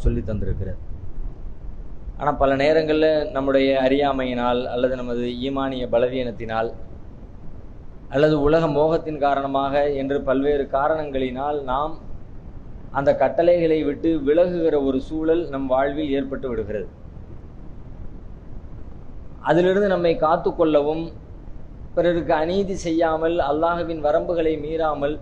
சொல்லி தந்திருக்கிறது. ஆனால் பல நேரங்களில் நம்முடைய அறியாமையினால் அல்லது நமது ஈமானிய பலவீனத்தினால் அல்லது உலக மோகத்தின் காரணமாக என்று பல்வேறு காரணங்களினால் நாம் அந்த கட்டளைகளை விட்டு விலகுகிற ஒரு சூழல் நம் வாழ்வில் ஏற்பட்டு விடுகிறது. அதிலிருந்து நம்மை காத்து கொள்ளவும், பிறருக்கு அநீதி செய்யாமல், அல்லாஹ்வின் வரம்புகளை மீறாமல்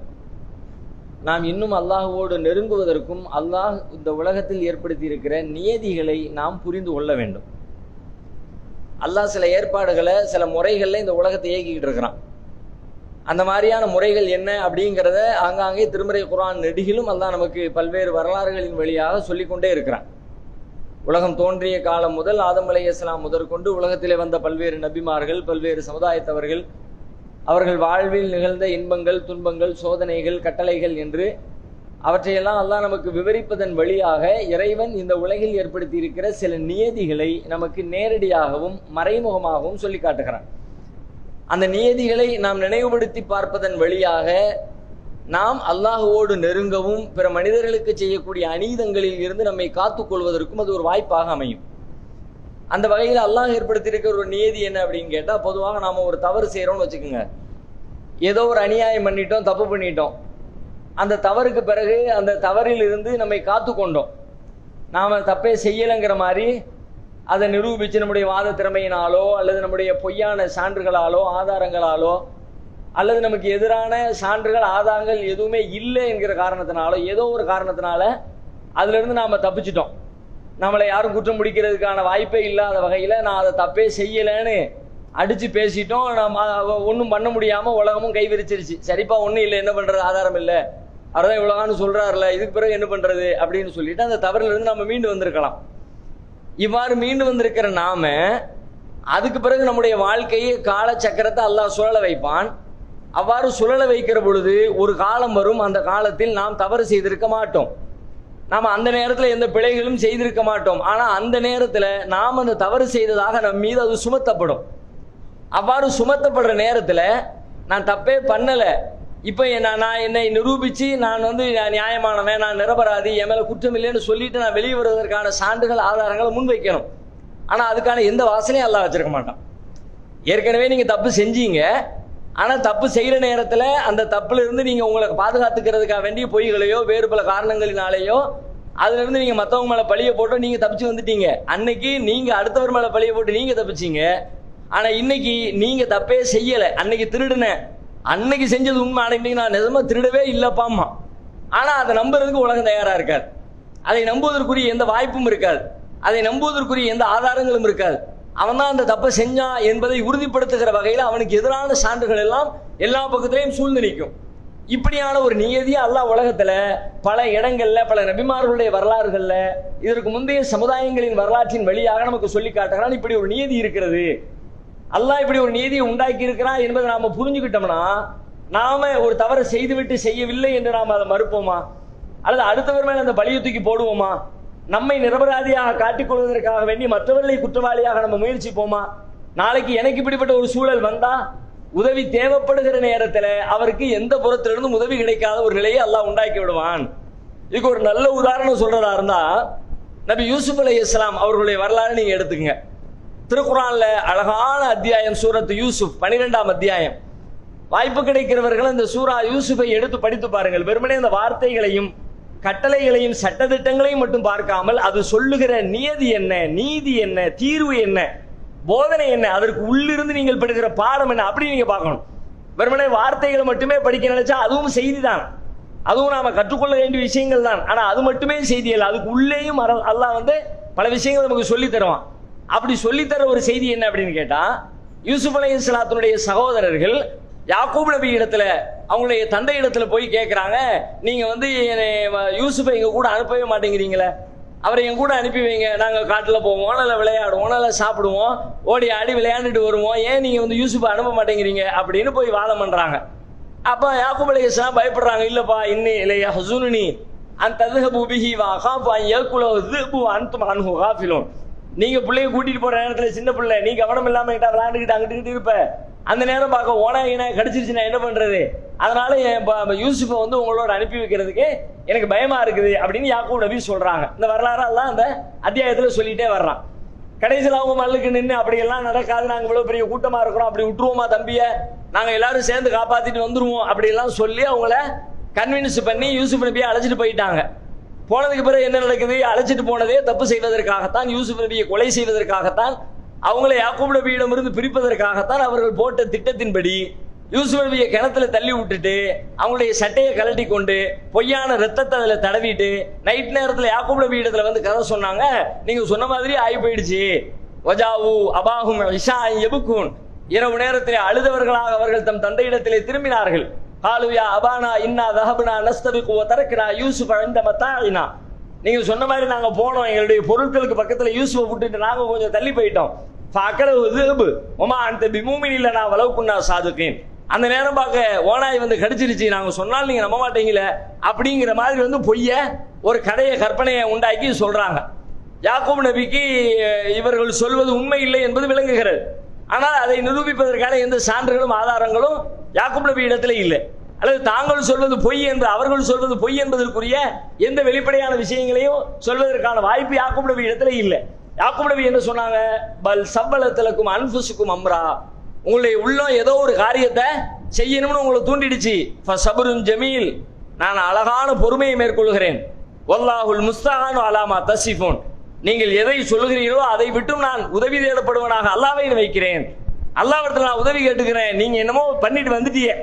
நாம் இன்னும் அல்லாஹ்வோடு நெருங்குவதற்கும் அல்லாஹ் இந்த உலகத்தில் ஏற்படுத்தி இருக்கிற நியதிகளை நாம் புரிந்து கொள்ள வேண்டும். அல்லாஹ் சில ஏற்பாடுகளை, சில முறைகளில் இந்த உலகத்தை இயக்கிக்கிட்டு இருக்கிறான். அந்த மாதிரியான முறைகள் என்ன அப்படிங்கிறத ஆங்காங்கே திருமறை குர்ஆன் நெடுகிலும் அல்லாஹ் நமக்கு பல்வேறு வரலாறுகளின் வழியாக சொல்லிக்கொண்டே இருக்கிறான். உலகம் தோன்றிய காலம் முதல் ஆதம் அலைஹிஸ்ஸலாம் முதற்கொண்டு உலகத்திலே வந்த பல்வேறு நபிமார்கள், பல்வேறு சமுதாயத்தவர்கள், அவர்கள் வாழ்வில் நிகழ்ந்த இன்பங்கள், துன்பங்கள், சோதனைகள், கட்டளைகள் என்று அவற்றையெல்லாம் அல்லாஹ் நமக்கு விவரிப்பதன் வழியாக இறைவன் இந்த உலகில் ஏற்படுத்தி இருக்கிற சில நியதிகளை நமக்கு நேரடியாகவும் மறைமுகமாகவும் சொல்லி காட்டுகிறான். அந்த நியதிகளை நாம் நினைவுபடுத்தி பார்ப்பதன் வழியாக நாம் அல்லாஹ்வோடு நெருங்கவும், பிற மனிதர்களுக்கு செய்யக்கூடிய அநீதங்களில் இருந்து நம்மை காத்துக் கொள்வதற்கும் அது ஒரு வாய்ப்பாக அமையும். அந்த வகையில் அல்லாஹ் ஏற்படுத்தியிருக்கிற ஒரு நியதி என்ன அப்படின்னு கேட்டால், பொதுவாக நாம் ஒரு தவறு செய்கிறோம்னு வச்சுக்கோங்க. ஏதோ ஒரு அநியாயம் பண்ணிட்டோம், தப்பு பண்ணிட்டோம். அந்த தவறுக்கு பிறகு அந்த தவறில் இருந்து நம்மை காத்து கொண்டோம். நாம் தப்பே செய்யலைங்கிற மாதிரி அதை நிரூபித்து நம்முடைய வாத திறமையினாலோ அல்லது நம்முடைய பொய்யான சான்றுகளாலோ ஆதாரங்களாலோ அல்லது நமக்கு எதிரான சான்றுகள் ஆதாரங்கள் எதுவுமே இல்லை என்கிற காரணத்தினாலோ ஏதோ ஒரு காரணத்தினால அதிலிருந்து நாம் தப்பிச்சிட்டோம். நம்மளை யாரும் குற்றம் முடிக்கிறதுக்கான வாய்ப்பே இல்லாத வகையில் நான் அதை தப்பே செய்யலைன்னு அடித்து பேசிட்டோம். நம்ம ஒன்றும் பண்ண முடியாமல் உலகமும் கை விரிச்சிருச்சு. சரிப்பா, ஒன்றும் இல்லை, என்ன பண்ணுறது, ஆதாரம் இல்லை, அவர்தான் இவ்வளோகான்னு சொல்கிறாருல, இதுக்கு பிறகு என்ன பண்ணுறது அப்படின்னு சொல்லிட்டு அந்த தவறிலிருந்து நம்ம மீண்டு வந்திருக்கலாம். இவ்வாறு மீண்டு வந்திருக்கிற நாம அதுக்கு பிறகு நம்முடைய வாழ்க்கையை காலச்சக்கரத்தை அல்லாஹ் சுழல வைப்பான். அவ்வாறு சுழல வைக்கிற பொழுது ஒரு காலம் வரும், அந்த காலத்தில் நாம் தவறு செய்திருக்க மாட்டோம். நாம் அந்த நேரத்தில் எந்த பிழைகளும் செய்திருக்க மாட்டோம். ஆனால் அந்த நேரத்தில் நாம் அந்த தவறு செய்ததாக நம் மீது அது சுமத்தப்படும். அவ்வாறு சுமத்தப்படுற நேரத்தில் நான் தப்பே பண்ணலை, இப்போ நான் என்னை நிரூபித்து நான் நியாயமானவன், நான் நிரபராதி, என் மேலே குற்றம் இல்லைன்னு சொல்லிட்டு நான் வெளியே வருவதற்கான சான்றுகள் ஆதாரங்களை முன்வைக்கணும். ஆனால் அதுக்கான எந்த வாசனையும் அல்லாஹ் வச்சிருக்க மாட்டான். ஏற்கனவே நீங்கள் தப்பு செஞ்சீங்க, ஆனால் தப்பு செய்கிற நேரத்தில் அந்த தப்புலேருந்து நீங்கள் உங்களை பாதுகாத்துக்கிறதுக்காக வேண்டிய பொய்களையோ வேறு பல காரணங்களினாலேயோ அதுலேருந்து நீங்கள் மற்றவங்க மேலே பழியை போட்டு நீங்கள் தப்பிச்சு வந்துட்டீங்க. அன்னைக்கு நீங்கள் அடுத்தவர் மேலே பழியை போட்டு நீங்கள் தப்பிச்சிங்க. ஆனால் இன்னைக்கு நீங்கள் தப்பே செய்யலை, அன்னைக்கு திருடுனேன், அன்னைக்கு செஞ்சது உண்மை, அன்னைக்கு நான் நிஜமாக திருடவே இல்லைப்பாம்மா. ஆனால் அதை நம்புறதுக்கு உலகம் தயாராக இருக்காது. அதை நம்புவதற்குரிய எந்த வாய்ப்பும் இருக்காது. அதை நம்புவதற்குரிய எந்த ஆதாரங்களும் இருக்காது. அவன் தான் அந்த தப்பை செஞ்சான் என்பதை உறுதிப்படுத்துகிற வகையில் அவனுக்கு எதிரான சான்றுகள் எல்லாம் எல்லா பக்கத்திலையும் சூழ்ந்து நிற்கும். இப்படியான ஒரு நியதியை அல்லாஹ் உலகத்தில் பல இடங்கள்ல, பல நபிமார்களுடைய வரலாறுகளில், இதற்கு முந்தைய சமுதாயங்களின் வரலாற்றின் வழியாக நமக்கு சொல்லி காட்டுகிறான். இப்படி ஒரு நியதி இருக்கிறது, அல்லாஹ் இப்படி ஒரு நியதியை உண்டாக்கி இருக்கிறான் என்பதை நாம புரிஞ்சுக்கிட்டோம்னா நாம ஒரு தவறை செய்துவிட்டு செய்யவில்லை என்று நாம் அதை மறுப்போமா? அல்லது அடுத்தவர் மேல அந்த பழியை தூக்கி போடுவோமா? நம்மை நிரபராதியாக காட்டிக்கொள்வதற்காக வேண்டி மற்றவர்களை குற்றவாளியாக நம்ம முயற்சிப்போமா? நாளைக்கு எனக்கு இப்படிப்பட்ட ஒரு சூழல் வந்தா உதவி தேவைப்படுகிற நேரத்தில் அவருக்கு எந்த புறத்திலிருந்தும் உதவி கிடைக்காத ஒரு நிலையை அல்லாஹ் உண்டாக்கி விடுவான். இதுக்கு ஒரு நல்ல உதாரணம் சொல்றதா இருந்தா, நபி யூசுப் அலைஹிஸ்ஸலாம் அவர்களுடைய வரலாறு நீங்க எடுத்துக்கங்க. திருக்குர்ஆன்ல அழகான அத்தியாயம் சூரத்து யூசுப், 12ஆம் அத்தியாயம். வாய்ப்பு கிடைக்கிறவர்கள் இந்த சூரா யூசுஃபை எடுத்து படித்து பாருங்கள். வெறுமனே இந்த வார்த்தைகளையும் கட்டளைகளையும் சட்டதிட்டங்களையும் மட்டும் பார்க்காமல் அது சொல்லுகிற நியதி என்ன, நீதி என்ன, தீர்வு என்ன, போதனை என்ன, அதற்கு உள்ளிருந்து நீங்கள் படுகிற பாடம் என்ன, அப்படி நீங்க பார்க்கணும். வெறுமனே வார்த்தைகளை மட்டுமே படிக்க நினைச்சா அதுவும் செய்தி தான், அதுவும் நாம கற்றுக்கொள்ள வேண்டிய விஷயங்கள் தான். ஆனா அது மட்டுமே செய்தி அல்ல, அதுக்கு உள்ளேயும் அல்லாஹ் பல விஷயங்கள் நமக்கு சொல்லி தருவான். அப்படி சொல்லித்தர ஒரு செய்தி என்ன அப்படின்னு கேட்டா, யூசுப் அலைஹிஸ்ஸலாத்துடைய சகோதரர்கள் யாக்கூப் நபி இடத்துல, அவங்களுடைய தந்தை இடத்துல போய் கேட்கிறாங்க, நீங்க யூசுஃபை எங்க கூட அனுப்பவே மாட்டேங்கிறீங்களே, அவரை என் கூட அனுப்பி வைங்க, நாங்கள் காட்டில் போவோம், நல்லா விளையாடுவோம், நல்லா சாப்பிடுவோம், ஓடி ஆடி விளையாண்டுட்டு வருவோம், ஏன் நீங்க யூசுஃபை அனுப்ப மாட்டேங்கிறீங்க அப்படின்னு போய் வாதம் பண்றாங்க. அப்ப யாக்கூப் அலைஹிஸ்ஸலாம் பயப்படுறாங்க, இல்லப்பா இன்னி இல்லையா ஹஸுனுனி அன் தத்ஹபு பிஹி வ அகாஃபு அன் யகுலஹு ذئபு அன்தும் அன்ஹு காஃபிலூன். நீங்க பிள்ளைய கூட்டிட்டு போற நேரத்துல சின்ன பிள்ளை, நீ கவனம் இல்லாம கிட்ட விளையாண்டுக்கிட்டு அங்கிட்டு இருப்ப, அந்த நேரம் பார்க்க ஓனாயினா கடிச்சிருச்சுன்னா என்ன பண்றது, அதனால யூசுஃபை வந்து உங்களோட அனுப்பி வைக்கிறதுக்கு எனக்கு பயமா இருக்குது அப்படின்னு யாக்கூப் நபி சொல்றாங்க. இந்த வரலாறு எல்லாம் அந்த அத்தியாயத்துல சொல்லிட்டே வர்றான். கடைசியில் அவங்க மல்லுக்கு நின்று அப்படியெல்லாம் நடக்காது, நாங்கள் இவ்வளவு பெரிய கூட்டமா இருக்கிறோம், அப்படி விட்டுருவோமா தம்பிய, நாங்க எல்லாரும் சேர்ந்து காப்பாத்திட்டு வந்துருவோம் அப்படியெல்லாம் சொல்லி அவங்கள கன்வின்ஸ் பண்ணி யூசுப் நபியை அழைச்சிட்டு போயிட்டாங்க. போனதுக்கு பிறகு என்ன நடக்குது, அழைச்சிட்டு போனதே தப்பு செய்வதற்காகத்தான், யூசுப் நபியை கொலை செய்வதற்காகத்தான், அவங்களை யாக்கூப் நபியிடமிருந்து பிரிப்பதற்காகத்தான் அவர்கள் போட்ட திட்டத்தின்படி யூசுப் நபியை கிணத்துல தள்ளி விட்டுட்டு அவங்களுடைய சட்டையை கலட்டி கொண்டு பொய்யான ரத்தத்தை அதுல தடவிட்டு நைட் நேரத்துல யாக்கூப் நபி இடத்துல வந்து கதை சொன்னாங்க. நீங்க சொன்ன மாதிரி ஆகி போயிடுச்சு. வஜாவு அபாஹும் இஷா எபுக்கூன், இரவு நேரத்திலே அழுதவர்களாக அவர்கள் தம் தந்தையிடத்திலே திரும்பினார்கள். காலுயா அபானா இன்னா தஹபனா நஸ்தபிகு வ தரக்னா யூசுஃப இன்த மத்தாயினா, நீங்க சொன்ன மாதிரி நாங்க போனோம், எங்களுடைய பொருட்களுக்கு பக்கத்துல யூசுஃபை விட்டுட்டு நாங்க கொஞ்சம் தள்ளி போயிட்டோம். ஃபஅகலஹு ذئب வமா அன்த பிமுமின் லனா வலவ் குன்னா சாதிகீன், அந்த நேரம் பார்க்க ஓனாய் வந்து கடிச்சிருச்சு, நாங்க சொன்னால் நீங்க நம்ப மாட்டீங்களே அப்படிங்கிற மாதிரி வந்து பொய்ய ஒரு கதையை கற்பனையை உண்டாக்கி சொல்றாங்க. யாக்கூப் நபிக்கு இவர்கள் சொல்வது உண்மை இல்லை என்பது விளங்குகிறது. ஆனால் அதை நிரூபிப்பதற்கான எந்த சான்றுகளும் ஆதாரங்களும் யாக்கூப் நபி இடத்துல இல்லை. அல்லது தாங்கள் சொல்வது பொய் என்று அவர்கள் சொல்வது பொய் என்பதற்குரிய எந்த வெளிப்படையான விஷயங்களையும் சொல்வதற்கான வாய்ப்பு யாக்கூப் நபி இடத்துல இல்லை. யாக்கூப் நபி என்ன சொன்னாங்க, பல் சவ்வலத்திலக்கும் அன்ஃபுசுக்கும் அம்ரா, உங்களுடைய உள்ளம் ஏதோ ஒரு காரியத்தை செய்யணும்னு உங்களை தூண்டிடுச்சு. ஃபஸபுருன் ஜமீல், நான் அழகான பொறுமையை மேற்கொள்கிறேன். வல்லாஹுல் முஸ்தஆனு அலாமா தசிஃபூன், நீங்கள் எதை சொல்லுகிறீர்களோ அதை விட்டும் நான் உதவி தேடப்படுவனாக அல்லாஹ்வை வைக்கிறேன். அல்லாஹ்விடத்தில் நான் உதவி கேட்டுக்கிறேன், நீங்க என்னமோ பண்ணிட்டு வந்துட்டீங்க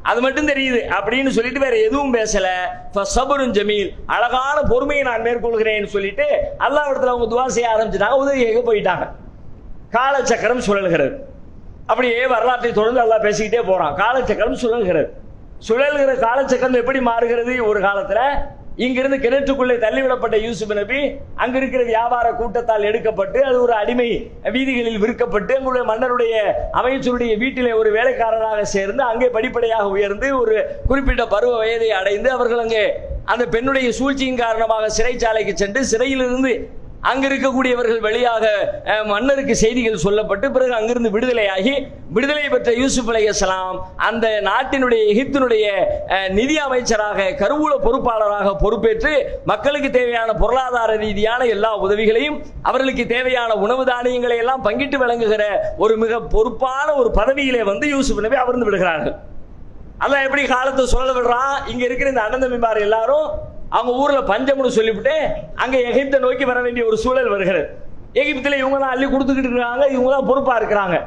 அது மட்டும் தெரியுது அப்படின்னு சொல்லிட்டு வேற எதுவும் பேசல. ஃபஸபுருன் ஜமீல், அழகான பொறுமையை நான் மேற்கொள்கிறேன் சொல்லிட்டு அல்லாஹ்விடத்தில் அவங்க துஆ செய்ய ஆரம்பிச்சிட்டாங்க, உதவி கேட்க போயிட்டாங்க. காலச்சக்கரம் சுழல்கிறது. அப்படியே வரலாற்றை தொடர்ந்து அல்லாஹ் பேசிக்கிட்டே போறான். காலச்சக்கரம் சுழல்கிறது. சுழல்கிற காலச்சக்கரம் எப்படி மாறுகிறது, ஒரு காலத்துல இங்கிருந்து கிணற்றுக்குள்ளே தள்ளிவிடப்பட்ட யூசுப் நபி அங்க இருக்கிற வியாபார கூட்டத்தால் எடுக்கப்பட்டு அது ஒரு அடிமை வீதிகளில் விற்கப்பட்டு அங்குள்ள மன்னருடைய அமைச்சருடைய வீட்டிலே ஒரு வேலைக்காரராக சேர்ந்து அங்கே படிப்படியாக உயர்ந்து ஒரு குறிப்பிட்ட பருவ வயதை அடைந்து அவர்கள் அங்கே அந்த பெண்ணுடைய சூழ்ச்சியின் காரணமாக சிறைச்சாலைக்கு சென்று சிறையிலிருந்து அங்க இருக்கக்கூடியவர்கள் வழியாக மன்னருக்கு செய்திகள் சொல்லப்பட்டு பிறகு அங்கிருந்து விடுதலையாகி விடுதலை பெற்ற யூசுப் அலைஹிஸ்ஸலாம் அந்த நாட்டினுடைய எகிப்தினுடைய நிதி அமைச்சராக கருவூல பொறுப்பாளராக பொறுப்பேற்று மக்களுக்கு தேவையான பொருளாதார ரீதியான எல்லா உதவிகளையும் அவர்களுக்கு தேவையான உணவு தானியங்களை எல்லாம் பங்கிட்டு வழங்குகிற ஒரு மிக பொறுப்பான ஒரு பதவியிலே வந்து யூசுப் நபி அமர்ந்து விடுகிறார்கள். அல்லாஹ் எப்படி காலத்தை சொல்ல விடுறான், இங்க இருக்கிற இந்த அண்ணன் தம்பிமார் எல்லாரும் அவங்க ஊர்ல பஞ்சம்னு சொல்லிவிட்டு அங்க எகிப்தை நோக்கி வர வேண்டிய ஒரு சூழல் வருகிறது. எகிப்துல இவங்க தான் அள்ளி கொடுத்துக்கிட்டு இருக்காங்க, இவங்க தான் பொறுப்பா இருக்கிறாங்க.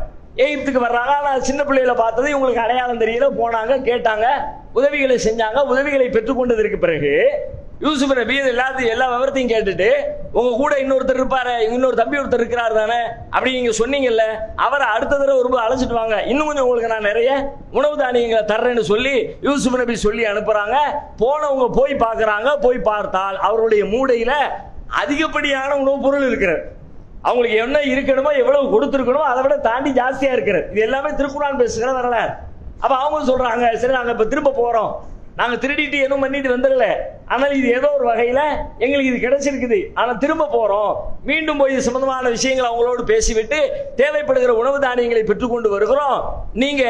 எகிப்துக்கு வர்றாங்க, ஆனால் சின்ன பிள்ளைகளை பார்த்தது இவங்களுக்கு அடையாளம் தெரியல, போனாங்க, கேட்டாங்க, உதவிகளை செஞ்சாங்க. உதவிகளை பெற்றுக்கொண்டதற்கு பிறகு யூசுப் நபி எல்லாத்தையும் எல்லா விவரத்தையும் கேட்டுட்டு உங்க கூட இன்னொருத்தர் இருப்பாரு, இன்னொரு தம்பி ஒருத்தர் இருக்கிறாரு தானே அப்படி நீங்க சொன்னீங்கல்ல, அவரை அடுத்த தடவை ரொம்ப அழைச்சிட்டு வாங்க, இன்னும் கொஞ்சம் உங்களுக்கு நான் நிறைய உணவு தானியங்களை தர்றேன்னு சொல்லி யூசுப் நபி சொல்லி அனுப்புறாங்க. போனவங்க போய் பார்க்கறாங்க. போய் பார்த்தால் அவருடைய மூடையில அதிகப்படியான உணவுப் பொருள் இருக்கிறது. அவங்களுக்கு என்ன இருக்கணுமோ எவ்வளவு கொடுத்துருக்கணுமோ அதை விட தாண்டி ஜாஸ்தியா இருக்கிறது. இது எல்லாமே திருக்குர்ஆன் பேசுகிற வரலாறு. அப்ப அவங்க சொல்றாங்க, சரி நாங்க இப்ப திரும்ப போறோம், நாங்க திருடிட்டு எதுவும் பண்ணிட்டு வந்துடல, ஆனால் இது ஏதோ ஒரு வகையில எங்களுக்கு இது கிடைச்சிருக்குது, ஆனா திரும்ப போறோம், மீண்டும் போய் இது சம்பந்தமான விஷயங்களை அவங்களோடு பேசிவிட்டு தேவைப்படுகிற உணவு தானியங்களை பெற்றுக்கொண்டு வருகிறோம். நீங்க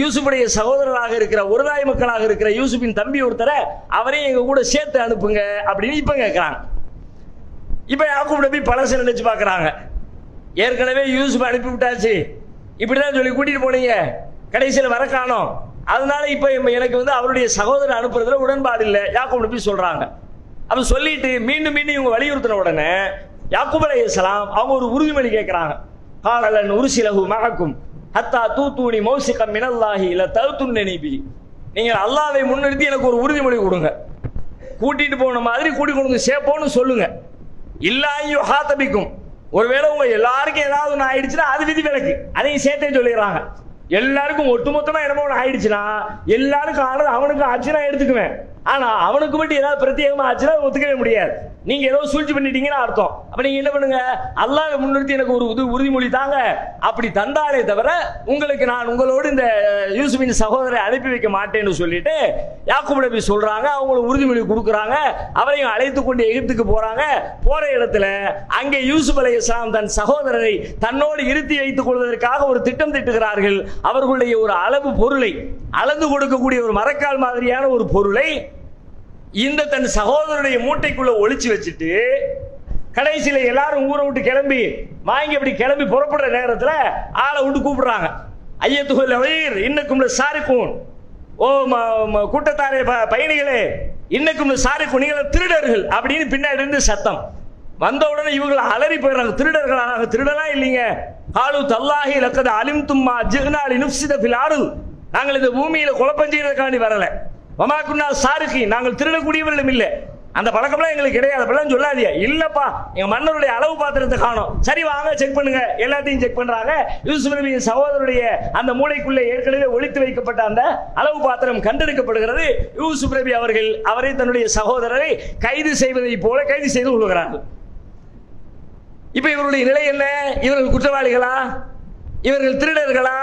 யூசுஃபுடைய சகோதரராக இருக்கிற ஒருதாய் மக்களாக இருக்கிற யூசுஃபின் தம்பி ஒருத்தரை அவரையும் எங்க கூட சேர்த்து அனுப்புங்க அப்படின்னு இப்ப கேட்கிறாங்க. இப்ப யாக்கூப் நபி பழசை நினைச்சு பாக்குறாங்க. ஏற்கனவே யூசுப் அனுப்பி விட்டாச்சு, இப்படிதான் சொல்லி கூட்டிட்டு போனீங்க, கடைசியில் வர காணோம், அதனால இப்ப எனக்கு வந்து அவருடைய சகோதரர் அனுப்புறதுல உடன்பாடு இல்லை யாக்கூப் நபி சொல்றாங்க. அப்ப சொல்லிட்டு மீண்டும் மீண்டும் இவங்க வலியுறுத்தின உடனே யாக்கூப் அலைஹிஸ்ஸலாம் அவங்க ஒரு உறுதிமொழி கேட்கிறாங்க. காலலன் உருசிலஹு மஅக்கும் ஹத்தா தூதூனி மௌசிகம் மினல்லாஹி ல தௌதுன்னி பி, நீங்க அல்லாஹ்வை முன்னிறுத்தி எனக்கு ஒரு உறுதிமொழி கொடுங்க, கூட்டிட்டு போன மாதிரி கூட்டி கொண்டு சேப்போன்னு சொல்லுங்க. இல்லாயு ஹாதபிக்கும், ஒருவேளை உங்க எல்லாருக்கும் ஏதாவது ஒன்று ஆயிடுச்சுன்னா அது விதி விலக்கு, அதையும் சேர்த்தே சொல்லிடுறாங்க. எல்லாருக்கும் ஒட்டுமொத்தமா என்னமோ ஒன்று ஆயிடுச்சுன்னா எல்லாருக்கும் ஆனது அவனுக்கு ஆச்சு நான் எடுத்துக்குவேன், ஆனா அவனுக்கு மட்டும் ஏதாவது பிரத்யேகமா ஆச்சுன்னா ஒத்துக்கவே முடியாது. நீங்க ஏதோ சூழ்ச்சி பண்ணிட்டீங்கன்னு அர்த்தம். அப்ப நீங்க என்ன பண்ணுங்க, அல்லாஹ் முன்னிறுத்தி எனக்கு ஒரு உறுதிமொழி தாங்க, அப்படி தந்தாலே தவிர உங்களுக்கு நான் உங்களோடு இந்த யூசுஃபின் சகோதரரை அனுப்பி வைக்க மாட்டேன்னு சொல்லிட்டு யாக்கூப் நபி சொல்றாங்க. அவங்களுக்கு உறுதிமொழி கொடுக்குறாங்க. அவரையும் அழைத்து கொண்டு எகிப்துக்கு போறாங்க. போற இடத்துல அங்கே யூசுப் அலைஹிஸ்ஸலாம் தன் சகோதரரை தன்னோடு இருத்தி வைத்துக் கொள்வதற்காக ஒரு திட்டம் திட்டுகிறார்கள். அவர்களுடைய ஒரு அளவு பொருளை அளந்து கொடுக்கக்கூடிய ஒரு மரக்கால் மாதிரியான ஒரு பொருளை இந்த தன் சகோதரருடைய மூட்டைக்குள்ள ஒளிச்சு வச்சுட்டு கடைசியில எல்லாரும் ஊரை விட்டு கிளம்பி வாங்கி அப்படி கிளம்பி புறப்படுற நேரத்துல ஆளை விட்டு கூப்பிடுறாங்க. ஐயத்துகுல் அவீர் இன்னக்கும் சாரிக்கும், ஓ கூட்டத்தாரே பயணிகளே, இன்னக்கும் சாரிக்கும், நீங்கள் திருடர்கள் அப்படின்னு பின்னாடி இருந்து சத்தம் வந்த உடனே இவங்களை அலறி போயிடுறாங்க. திருடர்களாக திருடனா இல்லைங்க. காலு தல்லாஹி லக்கத அலிம் தும்மா ஜிஹ்னாலி நுஃப்ஸித ஃபில் அர்த், நாங்கள் இந்த பூமியில குழப்பம் செய்யறதுக்காண்டி வரல. வமாக்குன்னா சாருகி, நாங்கள் திருடக்கூடியவர்களும் இல்லை, அந்த பழக்கம்லாம் எங்களுக்கு கிடையாது. அப்படிலாம் சொல்லாதீங்க. இல்லப்பா எங்க மன்னருடைய அளவு பாத்திரத்தை காணோம். சரி வாங்க செக் பண்ணுங்க. எல்லாத்தையும் செக் பண்றாங்க. யூசுப் நபியின் சகோதரருடைய அந்த மூளைக்குள்ளே ஏற்கனவே ஒளித்து வைக்கப்பட்ட அந்த அளவு பாத்திரம் கண்டெடுக்கப்படுகிறது. யூசுப் நபி அவர்கள் அவரை தன்னுடைய சகோதரரை கைது செய்வதை போல கைது செய்து கொள்கிறார்கள். இப்ப இவருடைய நிலை என்ன? இவர்கள் குற்றவாளிகளா? இவர்கள் திருடர்களா?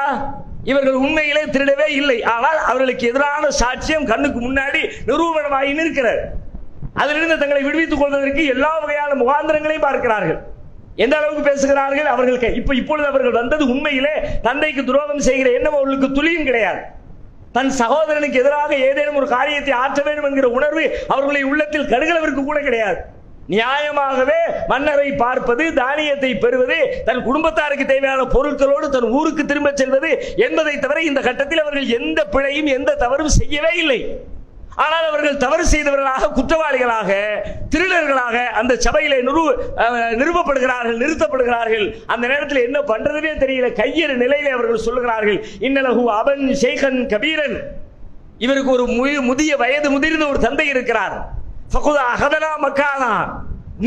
இவர்கள் உண்மையிலே திருடவே இல்லை. ஆனால் அவர்களுக்கு எதிரான சாட்சியம் கண்ணுக்கு முன்னாடி நிரூபணமாகி நிற்கிறது. அதிலிருந்து தங்களை விடுவித்துக் கொள்வதற்கு எல்லா வகையான முகாந்திரங்களையும் பார்க்கிறார்கள். எந்த அளவுக்கு பேசுகிறார்கள் அவர்களுக்கு. இப்பொழுது அவர்கள் வந்தது உண்மையிலே தந்தைக்கு துரோகம் செய்கிற எண்ணம் அவர்களுக்கு துளியும் கிடையாது. தன் சகோதரனுக்கு எதிராக ஏதேனும் ஒரு காரியத்தை ஆற்ற வேண்டும் என்கிற உணர்வு அவர்களுடைய உள்ளத்தில் கடுகளவிற்கு கூட கிடையாது. நியாயமாகவே மன்னரை பார்ப்பது, தானியத்தை பெறுவது, தன் குடும்பத்தாருக்கு தேவையான பொருட்களோடு தன் ஊருக்கு திரும்ப செல்வது என்பதை தவிர இந்த கட்டத்தில் அவர்கள் எந்த பிழையும் எந்த தவறும் செய்யவே இல்லை. ஆனால் அவர்கள் தவறு செய்தவர்களாக, குற்றவாளிகளாக, திருடர்களாக அந்த சபையிலே நிறுவப்படுகிறார்கள், நிறுத்தப்படுகிறார்கள். அந்த நேரத்தில் என்ன பண்றதுனே தெரியல. கையறு நிலையிலே அவர்கள் சொல்லுகிறார்கள், இன்னலஹு அபன் ஷைகன் கபீரன், இவருக்கு ஒரு முதிய வயது முதிர்ந்த ஒரு தந்தை இருக்கிறார்.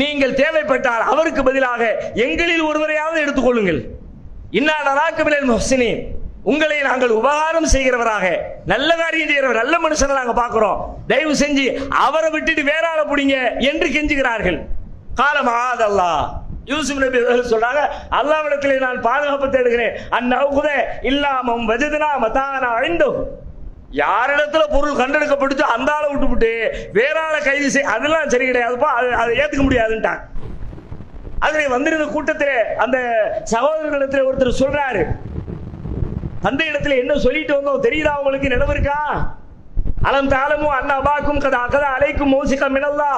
நீங்கள் தேவைப்பட்டால் அவருக்கு பதிலாக எங்களில் ஒருவரையாவது எடுத்துக்கொள்ளுங்கள். உங்களை நாங்கள் உபகாரம் செய்கிறவராக, நல்ல காரியம் செய்கிறவர், நல்ல மனுஷனை நாங்கள் பார்க்கிறோம், தயவு செஞ்சு அவரை விட்டுட்டு வேற ஆள புடிங்க என்று கெஞ்சுகிறார்கள். காலம் ஆதல்லா, யூசுப் நபி சொல்றாங்க, அல்லாஹ்விடத்திலே நான் பாதுகாப்பு தேடுகிறேன். அந்நவுகுத இல்லாமம் வஜதுனா மதானா அழிந்தோ, யாரிடத்துல பொருள் கண்டெடுக்கப்பட்டு அந்த ஆளை விட்டுவிட்டு வேற ஆளை கைது செய், அதெல்லாம் சரி கிடையாதுப்பா, அதை ஏத்துக்க முடியாதுன்ட்டாங்க. அதில் வந்திருந்த கூட்டத்திலே அந்த சகோதரர்களிடத்தில் ஒருத்தர் சொல்றாரு, தந்தை இடத்துல என்ன சொல்லிட்டு வந்தோம் தெரியுதா உங்களுக்கு, நினைவு இருக்கா? அலம் தாலமும் அண்ணா அபாக்கும் கதா கதா அலைக்கும் மோசிக்கா மினல்லா,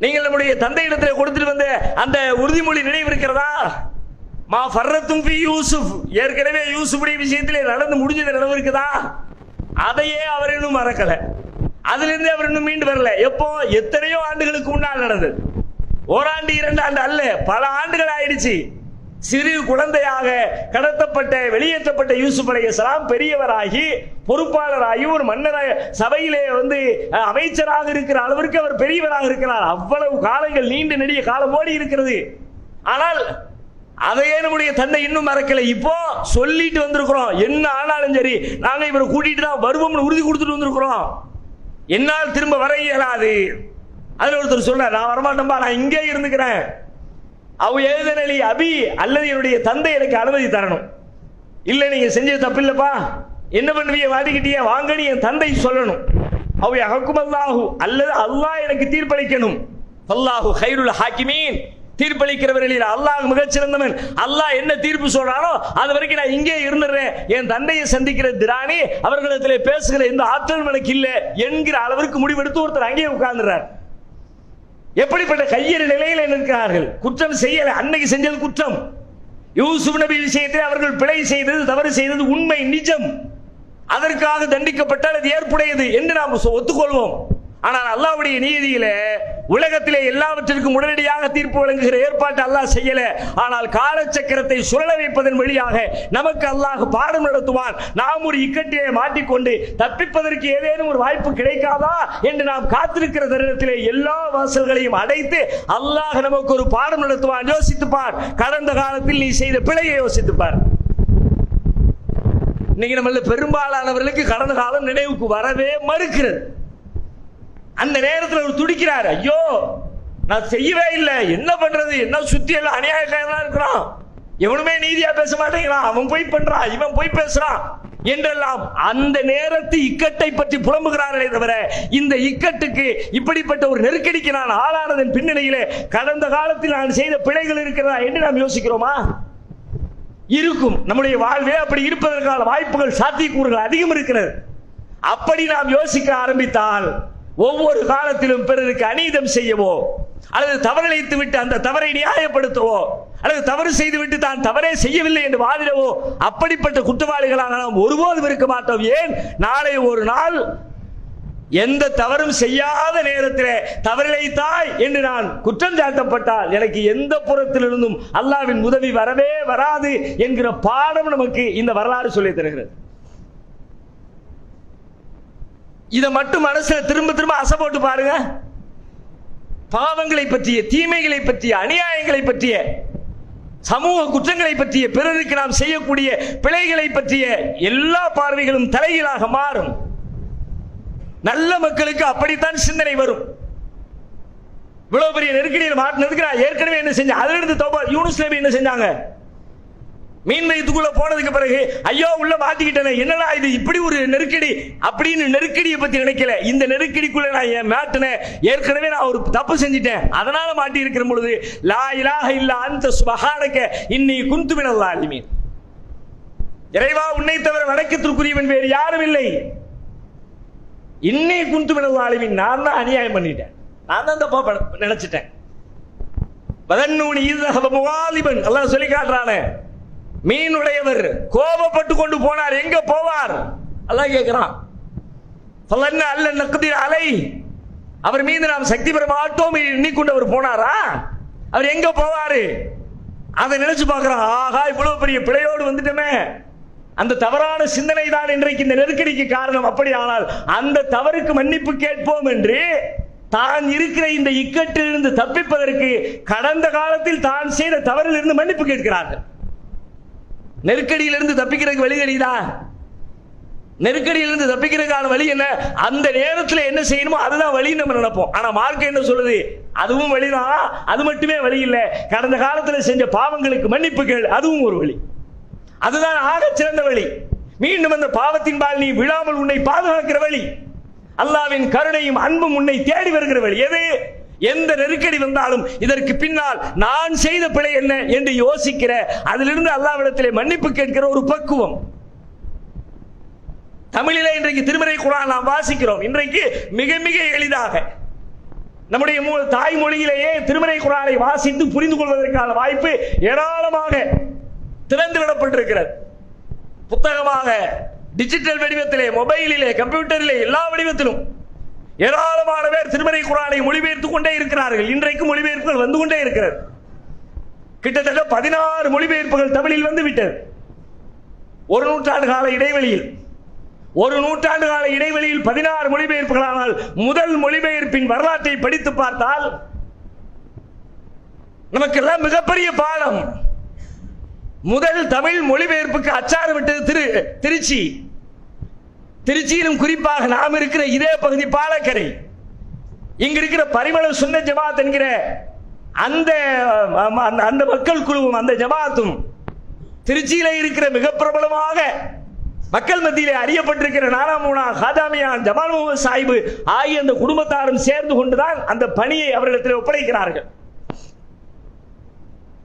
நீங்கள் நம்முடைய தந்தை இடத்துல கொடுத்துட்டு வந்த அந்த உறுதிமொழி நினைவு இருக்கிறதா? மா ஃபர்ரத்தும் ஃபி யூசுப், ஏற்கனவே யூசுஃபுடைய விஷயத்திலே நடந்து முடிஞ்சது நினைவு இருக்குதா? அதையே அவர் இன்னும் மறக்கல. அதிலிருந்து அவர் இன்னும் மீண்டு வரல. எப்போ? எத்தனையோ ஆண்டுகளுக்கு முன்னால் நடந்தது. ஓராண்டு 2 ஆண்டு அல்ல, பல ஆண்டுகள் ஆயிடுச்சு. சிறு குழந்தையாக கடத்தப்பட்ட, வெளியேற்றப்பட்ட யூசுப் அலைஹிஸ்ஸலாம் பெரியவராகி, பொறுப்பாளராகி, ஒரு மன்னர் சபையிலே அமைச்சராக இருக்கிற அளவிற்கு அவர் பெரியவராக இருக்கிறார். அவ்வளவு காலங்கள், நீண்ட நெடிய காலம் ஓடி இருக்கிறது. ஆனால் அதையே நம்முடைய தந்தை இன்னும் மறக்கல. இப்போ சொல்லிட்டு வந்திருக்கிறோம், என்ன ஆனாலும் சரி நாங்க இவரை கூட்டிட்டு தான் வருவோம்னு உறுதி கொடுத்துட்டு வந்திருக்கிறோம், என்னால் திரும்ப வர இயலாது. அதுல ஒருத்தர் சொல்றார், நான் வரமாட்டேன்பா, நான் இங்கே இருந்துக்கிறேன். அவ எழுதனலி அபி, அல்லது என்னுடைய தந்தை எனக்கு அனுமதி தரணும். இல்ல நீங்க செஞ்சது தப்பு இல்லப்பா, என்ன பண்ணுவீங்க, வாதிக்கிட்டிய வாங்கன்னு என் தந்தை சொல்லணும். அவ ஹக்கும் அல்லாஹு, அல்லது அல்லாஹ் எனக்கு தீர்ப்பளிக்கணும். அல்லாஹு கைருல் ஹாக்கிமீன், தீர்ப்பளிக்கிறவர்களில் அல்லாஹ் மிகச்சிறந்தவன். அல்லாஹ் என்ன தீர்ப்பு சொல்றானோ அது வரைக்கும் நான் இங்கே இருந்துடுறேன். என் தந்தையை சந்திக்கிற திராணி, அவர்களிடத்திலே பேசுகிற எந்த ஆற்றலும் எனக்கு இல்லை என்கிற அளவிற்கு முடிவெடுத்து ஒருத்தர் அங்கேயே உட்கார்ந்துறார். எப்படிப்பட்ட கையறு நிலையில் இருக்கிறார்கள். குற்றம் செய்யல, அன்னைக்கு செஞ்சது குற்றம். யூசுப் நபி விஷயத்தில் அவர்கள் பிழை செய்தது, தவறு செய்தது உண்மை, நிஜம். அதற்காக தண்டிக்கப்பட்டால் அது ஏற்புடையது என்று நாம் ஒத்துக்கொள்வோம். ஆனால் அல்லாஹ்வுடைய நீதியில உலகத்திலே எல்லாவற்றிற்கும் உடனடியாக தீர்ப்பு வழங்குகிற ஏற்பாட்டை அல்லாஹ் செய்யல. ஆனால் காலச்சக்கரத்தை சுழல வைப்பதன் வழியாக நமக்கு அல்லாஹ் பாடம் நடத்துவான். நாம் ஒரு இக்கட்டிலே மாட்டிக்கொண்டு தப்பிப்பதற்கு ஏதேனும் ஒரு வாய்ப்பு கிடைக்காதா என்று நாம் காத்திருக்கிற தருணத்திலே எல்லா வாசல்களையும் அடைத்து அல்லாஹ் நமக்கு ஒரு பாடம் நடத்துவான். யோசித்துப்பார், கடந்த காலத்தில் நீ செய்த பிழையை யோசித்துப்பார். இன்னைக்கு நம்மள பெரும்பாலானவர்களுக்கு கடந்த காலம் நினைவுக்கு வரவே மறுக்கிறது. அந்த நேரத்தில் அவர் துடிக்கிறார், ஐயோ நான் செய்யவே இல்லை, என்ன பண்றது, என்ன சுத்தி எல்லாம் அநியாயக்காரனா இருக்கிறான், எவனுமே நீதியா பேச மாட்டேங்கிறான், அவன் போய் பண்றான், இவன் போய் பேசுறான் என்றெல்லாம் அந்த நேரத்து இக்கட்டை பற்றி புலம்புகிறார்களே தவிர இந்த இக்கட்டுக்கு இப்படிப்பட்ட ஒரு நெருக்கடிக்கு நான் ஆளானதன் பின்னணியிலே கடந்த காலத்தில் நான் செய்த பிழைகள் இருக்கிறதா என்று நாம் யோசிக்கிறோமா? இருக்கும். நம்முடைய வாழ்வே அப்படி இருப்பதற்கான வாய்ப்புகள், சாத்தியக்கூறுகள் அதிகம் இருக்கிறது. அப்படி நாம் யோசிக்க ஆரம்பித்தால் ஒவ்வொரு காலத்திலும் பிறருக்கு அநீதம் செய்யவோ அல்லது தவறிழைத்து விட்டு அந்த தவறை நியாயப்படுத்தவோ அல்லது தவறு செய்துவிட்டு தான் தவறே செய்யவில்லை என்று வாதிடவோ அப்படிப்பட்ட குற்றவாளிகளாக நாம் ஒருபோதும் இருக்க மாட்டோம். ஏன், நாளை ஒரு நாள் எந்த தவறும் செய்யாத நேரத்திலே தவறிழைத்தாய் என்று நான் குற்றம் சாட்டப்பட்டால் எனக்கு எந்த புறத்திலிருந்தும் அல்லாஹ்வின் உதவி வரவே வராது என்கிற பாடம் நமக்கு இந்த வரலாறு சொல்லித் தருகிறது. இதை மட்டும் மனசுல திரும்ப திரும்ப அசை போட்டு பாருங்க. பாவங்களை பற்றிய, தீமைகளை பற்றிய, அநியாயங்களை பற்றிய, சமூக குற்றங்களை பற்றிய, பிறருக்கு நாம் செய்யக்கூடிய பிழைகளை பற்றிய எல்லா பார்வைகளும் தலைகீழாக மாறும். நல்ல மக்களுக்கு அப்படித்தான் சிந்தனை வரும். இவ்வளவு பெரிய நெருக்கடியில் மாட்டினதுக்கு ஏற்கனவே என்ன செஞ்ச, அதிலிருந்து தௌபா. யூனுஸ் நபி என்ன செஞ்சாங்க? மீன் வயிற்றுக்குள்ள போனதுக்கு பிறகு ஐயோ உள்ள மாட்டிக்கிட்டேன், என்னடா இது இப்படி ஒரு நெருக்கடி அப்படின்னு நெருக்கடியை பத்தி நினைக்கல. இந்த நெருக்கடிக்குள்ள நான் மாட்டினேன், ஏற்கனவே நான் ஒரு தப்பு செஞ்சிட்டேன், அதனால மாட்டி இருக்கிற பொழுது லா இலாஹ இல்லா அன்த சுப்ஹானக இன்னி குன்து மினல் ஸாலிமீன், இறைவா உன்னை தவிர வணக்கத்திற்குரியவன் வேறு யாரும் இல்லை, இன்னி குன்து மினல் ஸாலிமீன், நான் தான் அநியாயம் பண்ணிட்டேன், நான் தான் தப்பா நினைச்சிட்டேன். பதன்னூனி இஸ்ஹப முகாலிபன், அல்லாஹ் சொல்லி காட்டுறானே, மீனுடையவர் கோபப்பட்டு கொண்டு போனார், எங்க போவார் அல்லாஹ் கேட்கிறான். ஃபலன்ன அல்ல நக்திர் அலை, அவர் மீது நாம் சக்தி பெற மாட்டோம் எண்ணிக்கொண்டு அவர் போனாரா? அவர் எங்க போவாரு? அதை நினைச்சு பார்க்கிறான். ஆகா இவ்வளவு பெரிய பிழையோடு வந்துட்டோமே, அந்த தவறான சிந்தனை தான் இன்றைக்கு இந்த நெருக்கடிக்கு காரணம். அப்படி ஆனால் அந்த தவறுக்கு மன்னிப்பு கேட்போம் என்று தான் இருக்கிற இந்த இக்கட்டிலிருந்து தப்பிப்பதற்கு கடந்த காலத்தில் தான் செய்த தவறிலிருந்து மன்னிப்பு கேட்கிறார்கள். நெருக்கடியிலிருந்து தப்பிக்கிறதுக்கு வழி தெரியுதா? நெருக்கடியிலிருந்து தப்பிக்கிறதுக்கான வழி என்ன? அந்த நேரத்தில் என்ன செய்யணுமோ அதுதான் வழி நம்ம நினைப்போம். ஆனா மார்க்கம் என்ன சொல்லுது? அதுவும் வழிதான், அது மட்டுமே வழி இல்லை, கடந்த காலத்தில் செஞ்ச பாவங்களுக்கு மன்னிப்பு கேள், அதுவும் ஒரு வழி, அதுதான் ஆக சிறந்த வழி. மீண்டும் அந்த பாவத்தின்பால் நீ விழாமல் உன்னை பாதுகாக்கிற வழி, அல்லாஹ்வின் கருணையும் அன்பும் உன்னை தேடி வருகிற வழி. எது? எந்த நெருக்கடி வந்தாலும் இதற்கு பின்னால் நான் செய்த பிழை என்ன என்று யோசிக்கிற, அதிலிருந்து அல்லாஹ்விடத்திலே மன்னிப்பு கேட்கிற ஒரு பக்குவம். தமிழிலே இன்றைக்கு திருமறை குர்ஆன் நாம் வாசிக்கிறோம். இன்றைக்கு மிக மிக எளிதாக நம்முடைய தாய்மொழியிலேயே திருமறை குர்ஆனை வாசித்து புரிந்து கொள்வதற்கான வாய்ப்பு ஏராளமாக திறந்து விடப்பட்டிருக்கிறது. புத்தகமாக, டிஜிட்டல் வடிவத்திலே, மொபைலிலே, கம்ப்யூட்டரிலே, எல்லா வடிவத்திலும் ஏராளமான பேர் திருமறை குர்ஆனை மொழிபெயர்த்துக் கொண்டே இருக்கிறார்கள். இன்றைக்கு மொழிபெயர்ப்புகள் வந்து கொண்டே இருக்கிறது. கிட்டத்தட்ட 16 மொழிபெயர்ப்புகள் தமிழில் வந்து விட்டது. ஒரு நூற்றாண்டு கால இடைவெளியில் 16 மொழிபெயர்ப்புகளானால் முதல் மொழிபெயர்ப்பின் வரலாற்றை படித்து பார்த்தால் நமக்கெல்லாம் மிகப்பெரிய பாடம். முதல் தமிழ் மொழிபெயர்ப்புக்கு அச்சாரம் விட்டது திருச்சி. திருச்சியிலும் குறிப்பாக நாம் இருக்கிற இதே பகுதி பாலக்கரை, இங்க இருக்கிற பரிமள சுன்ன ஜமாத் என்கிற அந்த மக்கள் குழுவும் அந்த ஜமாத்தும் திருச்சியில இருக்கிற மிக பிரபலமாக மக்கள் மத்தியிலே அறியப்பட்டிருக்கிற நாராமுனா, ஹாஜாமியான், ஜமால் முகமது சாஹிப் ஆகிய அந்த குடும்பத்தாரும் சேர்ந்து கொண்டுதான் அந்த பணியை அவர்களிடத்தில் ஒப்படைக்கிறார்கள்.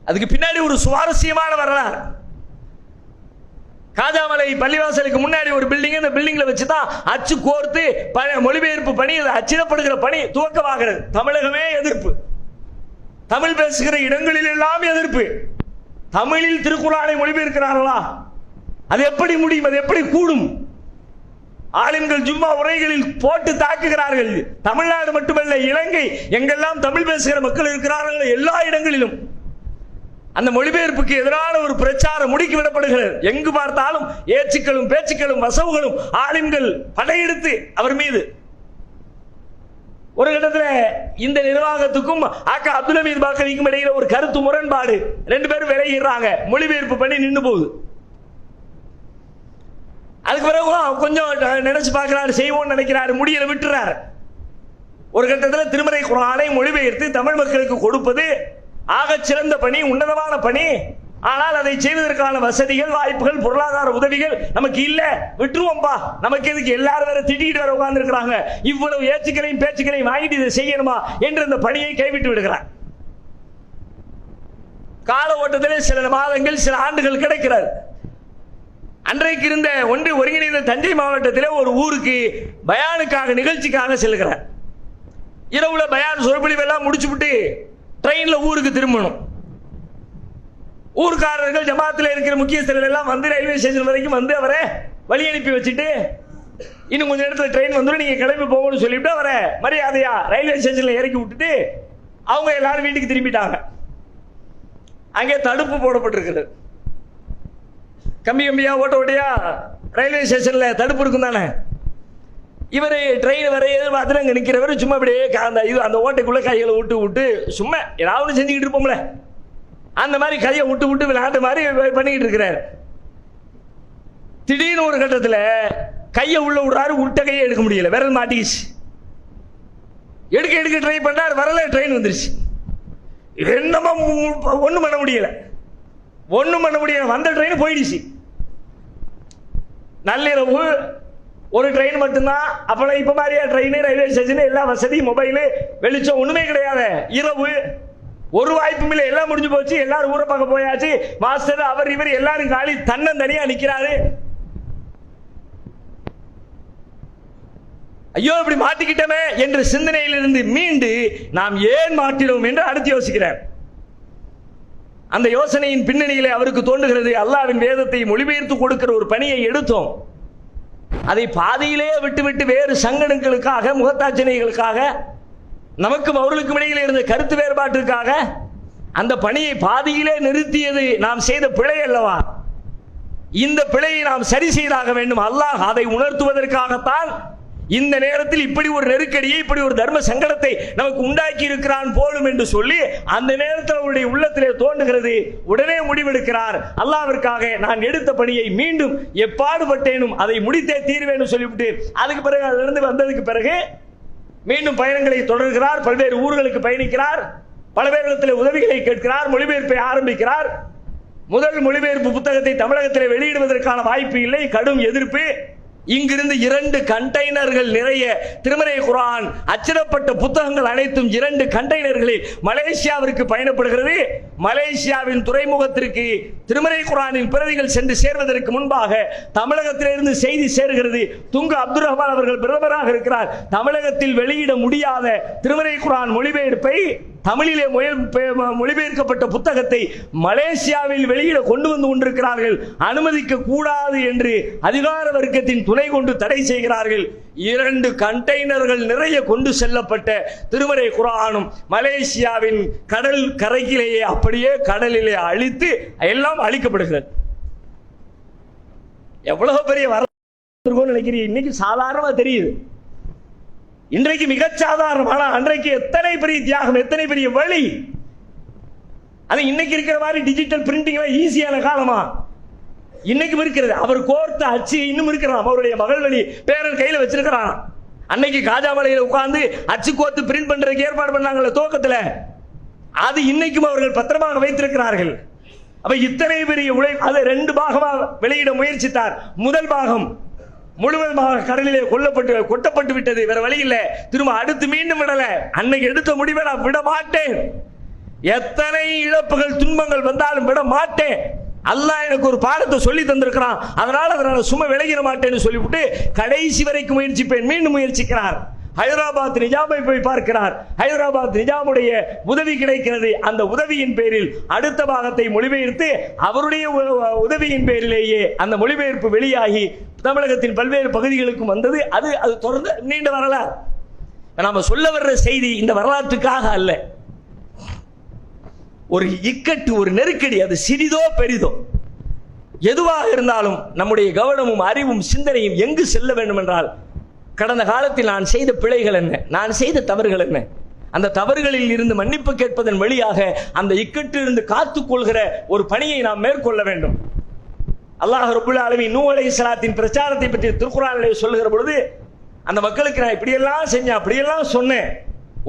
அதுக்கு பின்னாடி ஒரு சுவாரஸ்யமான வரலாறு. காஜாமலை பள்ளிவாசலுக்கு முன்னாடி ஒரு பில்டிங், இந்த பில்டிங்ல வச்சுதான் அச்சு கோர்த்து மொழிபெயர்ப்பு பணி, அச்சிடப்படுகிற பணி துவக்கமாகிறது. தமிழகமே எதிர்ப்பு, தமிழ் பேசுகிற இடங்களில் எல்லாம் எதிர்ப்பு. தமிழில் திருக்குர்ஆனை மொழிபெயர்க்கிறார்களா? அது எப்படி முடியும்? அது எப்படி கூடும்? ஆலிம்கள் ஜும்மா உரைகளில் போட்டு தாக்குகிறார்கள். தமிழ்நாடு மட்டுமல்ல, இலங்கை, எங்கெல்லாம் தமிழ் பேசுகிற மக்கள் இருக்கிறார்கள் எல்லா இடங்களிலும் அந்த மொழிபெயர்ப்புக்கு எதிரான ஒரு பிரச்சாரம் முடுக்கி விடப்படுகிறது. எங்கு பார்த்தாலும் ஏச்சுக்களும் பேச்சுக்களும் வசவுகளும், ஆலிம்கள் படையெடுத்து அவர் மீது. ஒரு கட்டத்தில் இந்த நிர்வாகத்துக்கும் ஆக்கா அப்துல் ஹமீத் பாக்கவிக்கும் இடையில ஒரு கருத்து முரண்பாடு, 2 பேரும் விலகிறாங்க, மொழிபெயர்ப்பு பண்ணி நின்று போகுது. அதுக்கு பிறகு கொஞ்சம் நினைச்சு பார்க்கிறாரு, செய்வோம்னு நினைக்கிறாரு, முடியல, விட்டுறாரு. ஒரு கட்டத்தில் திருமறை குர்ஆனை மொழிபெயர்த்து தமிழ் மக்களுக்கு கொடுப்பது ஆகச் சிறந்த பணி, உன்னதமான பணி. ஆனால் அதை செய்வதற்கான வசதிகள், வாய்ப்புகள், பொருளாதார உதவிகள் நமக்கு இல்ல. விட்டுருவோம்பா, நமக்கு எதுக்கு, எல்லாரும் வேற திட்டிட்டு வர உட்கார்ந்து இருக்கிறாங்க, இவ்வளவு ஏச்சுக்களையும் பேச்சுக்களையும் வாங்கிட்டு இதை செய்யணுமா என்று அந்த பணியை கைவிட்டு விடுகிறார். கால ஓட்டத்திலே சில மாதங்கள், சில ஆண்டுகள் கிடைக்கிறார். அன்றைக்கு இருந்த ஒருங்கிணைந்த தஞ்சை மாவட்டத்திலே ஒரு ஊருக்கு பயானுக்காக, நிகழ்ச்சிக்காக செல்கிறார். இரவுல பயான் சொற்பொழிவெல்லாம் முடிச்சுவிட்டு ட்ரெயின்ல ஊருக்கு திரும்பணும். ஊர்க்காரர்கள், ஜமாத்தில் இருக்கிற முக்கியஸ்தர்கள் எல்லாம் வந்து ரயில்வே ஸ்டேஷன் வரைக்கும் வந்து அவரை வழி அனுப்பி வச்சுட்டு, இன்னும் கொஞ்சம் இடத்துல ட்ரெயின் வந்துடும், நீங்க கிளம்பி போகணும்னு சொல்லிவிட்டு அவரை மரியாதையா ரயில்வே ஸ்டேஷன்ல இறக்கி விட்டுட்டு அவங்க எல்லாரும் வீட்டுக்கு திரும்பிட்டாங்க. அங்கே தடுப்பு போடப்பட்டிருக்கிறது. கம்பி கம்பியா, ஓட்ட ஓட்டையா ரயில்வே ஸ்டேஷன்ல தடுப்பு இருக்கும் தானே. இவர் ட்ரெயின் வர எதிர்பார்த்து அங்கே நிற்கிறவர் சும்மா அப்படியே அந்த ஓட்டைக்குள்ள கைகளை விட்டு விட்டு சும்மா ஏதாவது செஞ்சுக்கிட்டு இருப்போம்ல, அந்த மாதிரி கையை விட்டு விட்டு விளையாட்டு மாதிரி பண்ணிக்கிட்டு இருக்கிறார். திடீர்னு ஒரு கட்டத்தில் கையை உள்ள விடுறாரு, விட்ட கையை எடுக்க முடியல, விரல் மாட்டிக்கிச்சு. எடுக்க ட்ரை பண்ணார், வரல, ட்ரெயின் வந்துருச்சு. என்னமோ ஒன்றும் பண்ண முடியல. வந்த ட்ரெயின் போயிடுச்சு. நள்ளிரவு ஒரு ட்ரெயின் மட்டும்தான். அப்பெல்லாம் இப்ப மாதிரியா ட்ரெயின், ரயில்வே ஸ்டேஷன், எல்லா வசதி, மொபைல், வெளிச்சம் ஒண்ணுமே கிடையாது. இரவு ஒரு வாய்ப்பும் இல்லை, எல்லாம் முடிஞ்சு போச்சு. எல்லாரும் ஊரை பார்க்க போயாச்சு. மாஸ்டர், அவர், இவர் எல்லாரும் காலி, தன்னந்தனியா நிக்கிறாரு. ஐயோ இப்படி மாட்டிக்கிட்டமே என்ற சிந்தனையிலிருந்து மீண்டு நாம் ஏன் மாட்டினோம் என்று அடுத்து யோசிக்கிறார். அந்த யோசனையின் பின்னணியிலே அவருக்கு தோன்றுகிறது, அல்லாஹ்வின் வேதத்தை மொழிபெயர்த்து கொடுக்கிற ஒரு பணியை எடுத்தோம், அதை பாதியிலே விட்டுவிட்டு வேறு சங்கடங்களுக்காக, முகத்தாட்சணைகளுக்காக, நமக்கும் அவர்களுக்கும் இடையில் இருந்த கருத்து வேறுபாட்டிற்காக அந்த பணியை பாதியிலே நிறுத்தியது நாம் செய்த பிழை அல்லவா? இந்த பிழையை நாம் சரி செய்தாக வேண்டும். அல்லாஹ் அதை உணர்த்துவதற்காகத்தான் இந்த நேரத்தில் இப்படி ஒரு நெருக்கடியை, இப்படி ஒரு தர்ம சங்கடத்தை நமக்கு உண்டாக்கி இருக்கிறான் போலும் என்று சொல்லி அந்த நேரத்தில் அவருடைய உள்ளத்திலே தோன்றுகிறது. உடனே முடிவெடுக்கிறார், அல்லாஹ்விற்காக நான் எடுத்த பணியை மீண்டும் எப்பாடுபட்டேனும் அதை முடித்தே தீர்வேன்னு சொல்லிவிட்டு அதுக்கு பிறகு அதிலிருந்து வந்ததுக்கு பிறகு மீண்டும் பயணங்களை தொடர்கிறார். பல்வேறு ஊர்களுக்கு பயணிக்கிறார். பல பேரிடத்தில் உதவிகளை கேட்கிறார். மொழிபெயர்ப்பை ஆரம்பிக்கிறார். முதல் மொழிபெயர்ப்பு புத்தகத்தை தமிழகத்தில் வெளியிடுவதற்கான வாய்ப்பு இல்லை, கடும் எதிர்ப்பு. இங்கிருந்து 2 கண்டெய்னர்கள் நிறைய திருமறை குர்ஆன் அச்சிடப்பட்ட புத்தகங்கள் அனைத்தும் 2 கண்டெய்னர்களில் மலேசியாவிற்கு பயணப்படுகிறது. மலேசியாவின் துறைமுகத்திற்கு திருமறை குர்ஆனின் பிரதிகள் சென்று சேர்வதற்கு முன்பாக தமிழகத்திலிருந்து செய்தி சேர்கிறது. துங்கு அப்துல் ரஹ்மான் அவர்கள் பிரதமராக இருக்கிறார். தமிழகத்தில் வெளியிட முடியாத திருமறை குர்ஆன் மொழிபெயர்ப்பை, தமிழிலே மொழிபெயர்க்கப்பட்ட புத்தகத்தை மலேசியாவில் வெளியிட கொண்டு வந்து கொண்டிருக்கிறார்கள். அனுமதிக்க கூடாது என்று அதிகார வர்க்கத்தின் துணை கொண்டு தடை செய்கிறார்கள். 2 கண்டெய்னர்கள் நிறைய கொண்டு செல்லப்பட்ட திருமறை குர்ஆனும் மலேசியாவின் கடல் கரையிலேயே அப்படியே கடலிலே அழித்து எல்லாம் அழிக்கப்படுகிறது. எவ்வளவு பெரிய வரலாறு நினைக்கிறீங்க? இன்னைக்கு சாதாரணமா தெரியுது, இன்றைக்கு மிகச் சாதாரணமான, அன்றைக்கு எத்தனை பெரிய தியாகம், எத்தனை பெரிய வழி. அது இன்னைக்கு இருக்கிற மாதிரி டிஜிட்டல் பிரிண்டிங் ஈஸியான காலமா? இன்னைக்கு இருக்கிறது. அவர் கோர்த்த அச்சு இன்னும் இருக்கிறான். அவருடைய மகள் வழி பேரன் கையில வச்சிருக்கிறான். அன்னைக்கு காஜாமலையில உட்கார்ந்து அச்சு கோர்த்து பிரிண்ட் பண்றதுக்கு ஏற்பாடு பண்ணாங்கல்ல துவக்கத்துல, அது இன்னைக்கும் அவர்கள் பத்திரமாக வைத்திருக்கிறார்கள். அப்ப இத்தனை பெரிய அதை 2 பாகமாக வெளியிட முயற்சித்தார். முதல் பாகம் முழுவதுமாக கடலிலே கொட்டப்பட்டு விட்டது. வேற வழி இல்லை. திரும்ப அடுத்து மீண்டும் விடல. அன்னைக்கு எடுத்த முடிவை நான் விட மாட்டேன். எத்தனை இழப்புகள், துன்பங்கள் வந்தாலும் விட மாட்டேன். அல்லாஹ் எனக்கு ஒரு பாடத்தை சொல்லி தந்திருக்கிறான், அதனால சும்மா விலகிட மாட்டேன்னு சொல்லிவிட்டு கடைசி வரைக்கும் முயற்சிப்பேன். மீண்டும் முயற்சிக்கிறார். ஹைதராபாத் நிஜாமை போய் பார்க்கிறார். ஹைதராபாத் நிஜாமுடைய உதவி கிடைக்கிறது. அந்த உதவியின் பேரில் அடுத்த பாகத்தை மொழிபெயர்த்து அவருடைய உதவியின் பேரிலேயே அந்த மொழிபெயர்ப்பு வெளியாகி தமிழகத்தின் பல்வேறு பகுதிகளுக்கும் வந்தது. அது தொடர்ந்து நீண்ட வரலாறு. நாம சொல்ல வர்ற செய்தி இந்த வரலாற்றுக்காக அல்ல. ஒரு இக்கட்டு, ஒரு நெருக்கடி, அது சிறிதோ பெரிதோ எதுவாக இருந்தாலும் நம்முடைய கவனமும் அறிவும் சிந்தனையும் எங்கு செல்ல வேண்டும் என்றால், கடந்த காலத்தில் நான் செய்த பிழைகள் என்ன, நான் செய்த தவறுகள் என்ன, அந்த தவறுகளில் இருந்து மன்னிப்பு கேட்பதன் வழியாக அந்த இக்கட்டிலிருந்து காத்துக்கொள்கிற ஒரு பணியை நாம் மேற்கொள்ள வேண்டும். அல்லாஹ் ரப்புல் ஆலமீன் நூஹ் அலைஹிஸ்ஸலாத்தின் பிரச்சாரத்தை பற்றி திருக்குர்ஆனிலே சொல்லுகிற பொழுது அந்த மக்களுக்கு நான் இப்படியெல்லாம் செஞ்சேன், அப்படியெல்லாம் சொன்னேன்,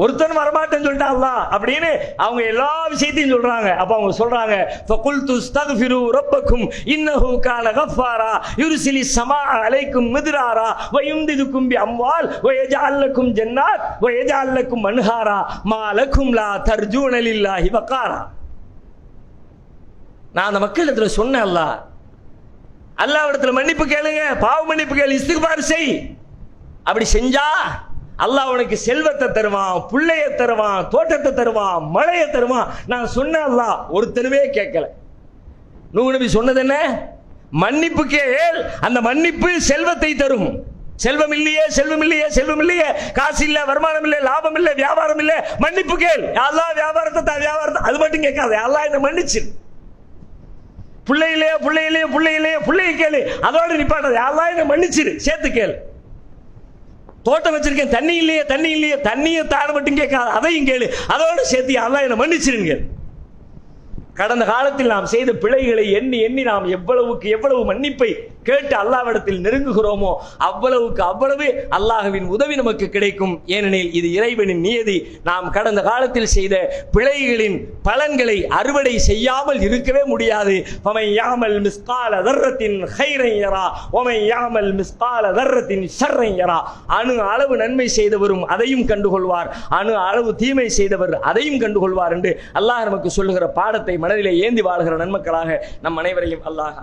ஒருத்தன் வரமாட்டேன்னு சொல்லிட்டான் அல்லாஹ் அப்படின்னு அவங்க எல்லா விஷயத்தையும் சொல்றாங்க. அப்ப அவங்க சொல்றாங்க, ஃபகுல்து அஸ்தக்ஃபிரு ரப்பக்கும் இன்னஹு கான கஃபாரா யுர்சிலி ஸமா அலைக்கும் மித்ராரா வ யும்திதுக்கும் பி அம்வால் வ யஜஅல் லக்கும் ஜன்னாத் வ யஜஅல் லக்கும் அன்ஹாரா மா லக்கும் லா தர்ஜூன லில்லாஹி வகாரா. நான் அந்த மக்களிடத்துல சொன்னேன், அல்லாஹ்விடத்துல மன்னிப்பு கேளுங்க, பாவ மன்னிப்பு கேளு, இஸ்திக்பார் செய். அப்படி செஞ்சா அல்லாஹ் உனக்கு செல்வத்தை தருவான், புள்ளைய தருவான், தோட்டத்தை தருவான், மழையை தருவான். நான் சொன்ன அல்லாஹ் ஒருத்தனுமே கேட்கல. நூஹ் நபி சொன்னது என்ன? மன்னிப்பு கேள், அந்த மன்னிப்பு செல்வத்தை தரும். செல்வம் இல்லையே, செல்வம் இல்லையே, செல்வம் இல்லையே, காசு இல்ல, வருமானம் இல்ல, லாபம் இல்ல, வியாபாரம் இல்ல, மன்னிப்பு கேள். அல்லாஹ் வியாபாரத்தை வியாபாரத்தை அது மட்டும் கேட்காது, அல்லாஹ் என்ன மன்னிச்சு. பிள்ளையிலே பிள்ளையிலே பிள்ளையிலே பிள்ளையை கேளு, அதோட நிப்பாட்டாது, அல்லாஹ் என்ன மன்னிச்சிரு, சேர்த்து கேளு. தோட்டம் வச்சிருக்கேன், தண்ணி இல்லையே, தண்ணி இல்லையே, தண்ணியை தாட மட்டும் கேட்காது, அதையும் கேளு, அதோட சேர்த்து அல்லாஹ் என்ன மன்னிச்சிருங்க. கடந்த காலத்தில் நாம் செய்த பிழைகளை எண்ணி எண்ணி நாம் எவ்வளவுக்கு எவ்வளவு மன்னிப்பை கேட்டு அல்லாஹ்விடத்தில் நெருங்குகிறோமோ அவ்வளவுக்கு அவ்வளவு அல்லாஹ்வின் உதவி நமக்கு கிடைக்கும். ஏனெனில் இது இறைவனின் நியதி. நாம் கடந்த காலத்தில் செய்த பிழைகளின் பலன்களை அறுவடை செய்யாமல் இருக்கவே முடியாது. ஃபமன் யாமல் மிஸ்கால தர்ரத்தின் கைரன் யரா வமன் யாமல் மிஸ்கால தர்ரத்தின் ஷர்ரன் யரா. அணு அளவு நன்மை செய்தவரும் அதையும் கண்டுகொள்வார், அணு அளவு தீமை செய்தவர் அதையும் கண்டுகொள்வார் என்று அல்லாஹ் நமக்கு சொல்லுகிற பாடத்தை மனதிலே ஏந்தி வாழ்கிற நன்மக்களாக நம் அனைவரையும் அல்லாஹ்